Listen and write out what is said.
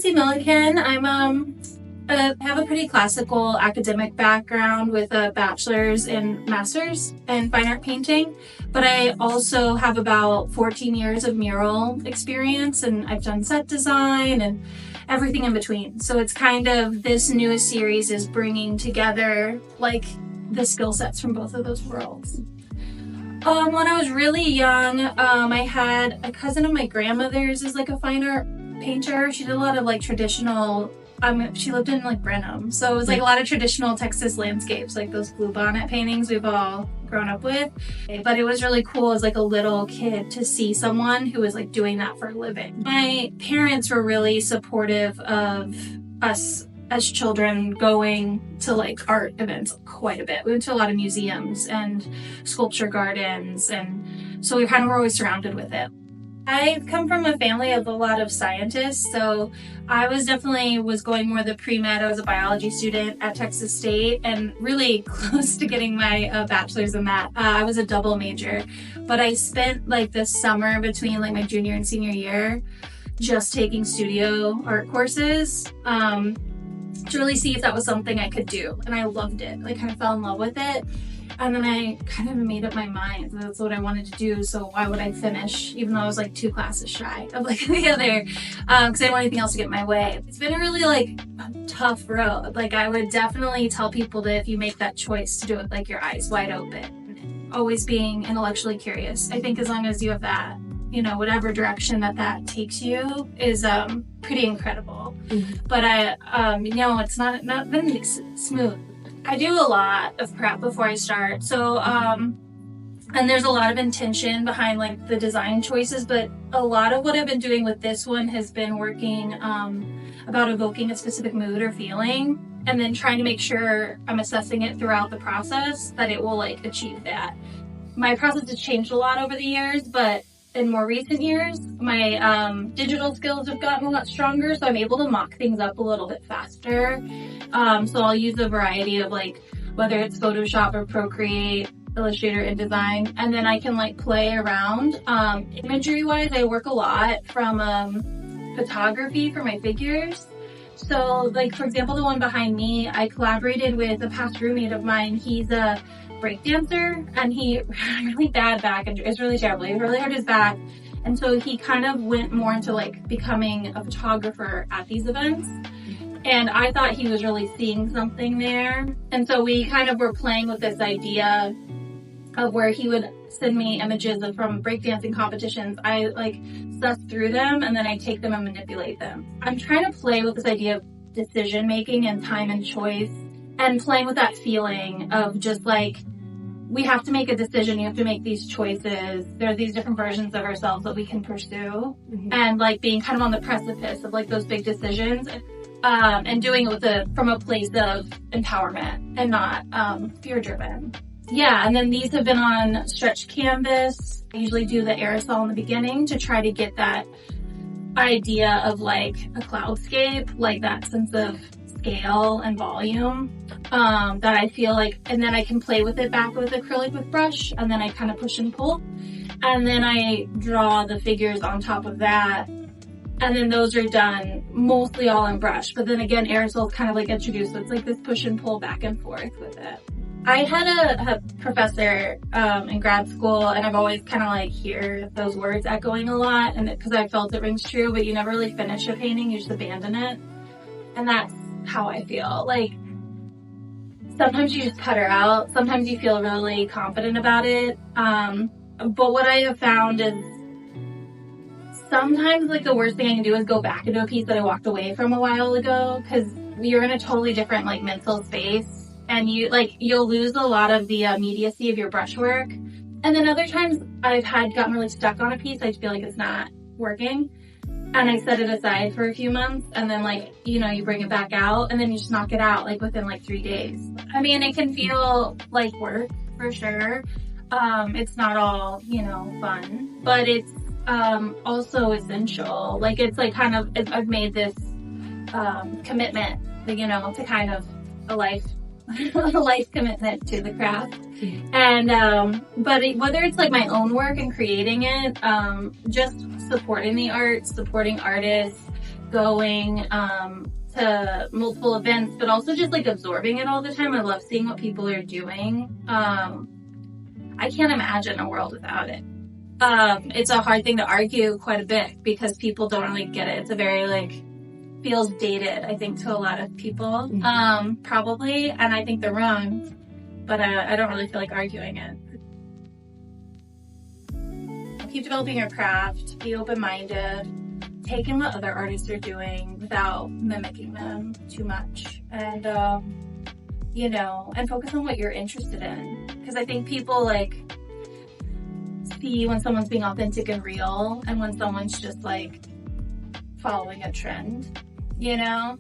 Lindsey Millikan. I have a pretty classical academic background with a bachelor's and master's in fine art painting, but I also have about 14 years of mural experience, and I've done set design and everything in between. So it's kind of, this newest series is bringing together like the skill sets from both of those worlds. When I was really young, I had a cousin of my grandmother's is like a fine art painter. She did a lot of like traditional, she lived in like Brenham. So it was like a lot of traditional Texas landscapes, like those bluebonnet paintings we've all grown up with. But it was really cool as like a little kid to see someone who was like doing that for a living. My parents were really supportive of us as children going to like art events quite a bit. We went to a lot of museums and sculpture gardens, and so we kind of were always surrounded with it. I come from a family of a lot of scientists, so I was going more the pre-med. I was a biology student at Texas State and really close to getting my bachelor's in that. I was a double major, but I spent like the summer between like my junior and senior year just taking studio art courses to really see if that was something I could do. And I loved it. I kind of fell in love with it. And then I kind of made up my mind that's what I wanted to do. So why would I finish, even though I was like 2 classes shy of like the other, because I didn't want anything else to get in my way. It's been a really like tough road. Like I would definitely tell people that if you make that choice to do it like your eyes wide open, always being intellectually curious. I think as long as you have that, you know, whatever direction that takes you is pretty incredible. Mm-hmm. But you know, it's not been smooth. I do a lot of prep before I start. So, and there's a lot of intention behind like the design choices, but a lot of what I've been doing with this one has been working about evoking a specific mood or feeling, and then trying to make sure I'm assessing it throughout the process that it will like achieve that. My process has changed a lot over the years, but in more recent years, my digital skills have gotten a lot stronger, so I'm able to mock things up a little bit faster. So I'll use a variety of like, whether it's Photoshop or Procreate, Illustrator, InDesign, and then I can like play around. Imagery-wise, I work a lot from photography for my figures. So like, for example, the one behind me, I collaborated with a past roommate of mine. He's a breakdancer, and he really bad back injury. It's really terrible. He really hurt his back, and so he kind of went more into like becoming a photographer at these events. And I thought he was really seeing something there, and so we kind of were playing with this idea of where he would send me images from breakdancing competitions. I like suss through them, and then I take them and manipulate them. I'm trying to play with this idea of decision making and time and choice, and playing with that feeling of just like, we have to make a decision, you have to make these choices. There are these different versions of ourselves that we can pursue, and like being kind of on the precipice of like those big decisions, and doing it from a place of empowerment and not fear driven. Yeah, and then these have been on stretched canvas. I usually do the aerosol in the beginning to try to get that idea of like a cloudscape, like that sense of scale and volume that I feel like, and then I can play with it back with acrylic with brush, and then I kind of push and pull, and then I draw the figures on top of that, and then those are done mostly all in brush. But then again, aerosol is kind of like introduced, so it's like this push and pull back and forth with it. I had a professor in grad school, and I've always kind of like hear those words echoing a lot, and because I felt it rings true, but you never really finish a painting, you just abandon it. And that's how I feel. Like, sometimes you just cut her out, sometimes you feel really confident about it, but what I have found is sometimes like the worst thing I can do is go back into a piece that I walked away from a while ago, because you're in a totally different like mental space, and you'll lose a lot of the immediacy of your brushwork. And then other times I've gotten really stuck on a piece, I feel like it's not working, and I set it aside for a few months, and then like, you know, you bring it back out, and then you just knock it out like within like 3 days. I mean, it can feel like work for sure. It's not all, you know, fun, but it's also essential. Like, it's like kind of, I've made this commitment, you know, to kind of a life commitment to the craft. And but whether it's like my own work and creating it, just supporting the art, supporting artists, going to multiple events, but also just like absorbing it all the time. I love seeing what people are doing. I can't imagine a world without it. It's a hard thing to argue quite a bit because people don't really get it. It's a very like, feels dated, I think, to a lot of people, probably, and I think they're wrong, but I don't really feel like arguing it. Keep developing your craft, be open-minded, take in what other artists are doing without mimicking them too much, and you know, and focus on what you're interested in, because I think people like see when someone's being authentic and real and when someone's just like following a trend, you know?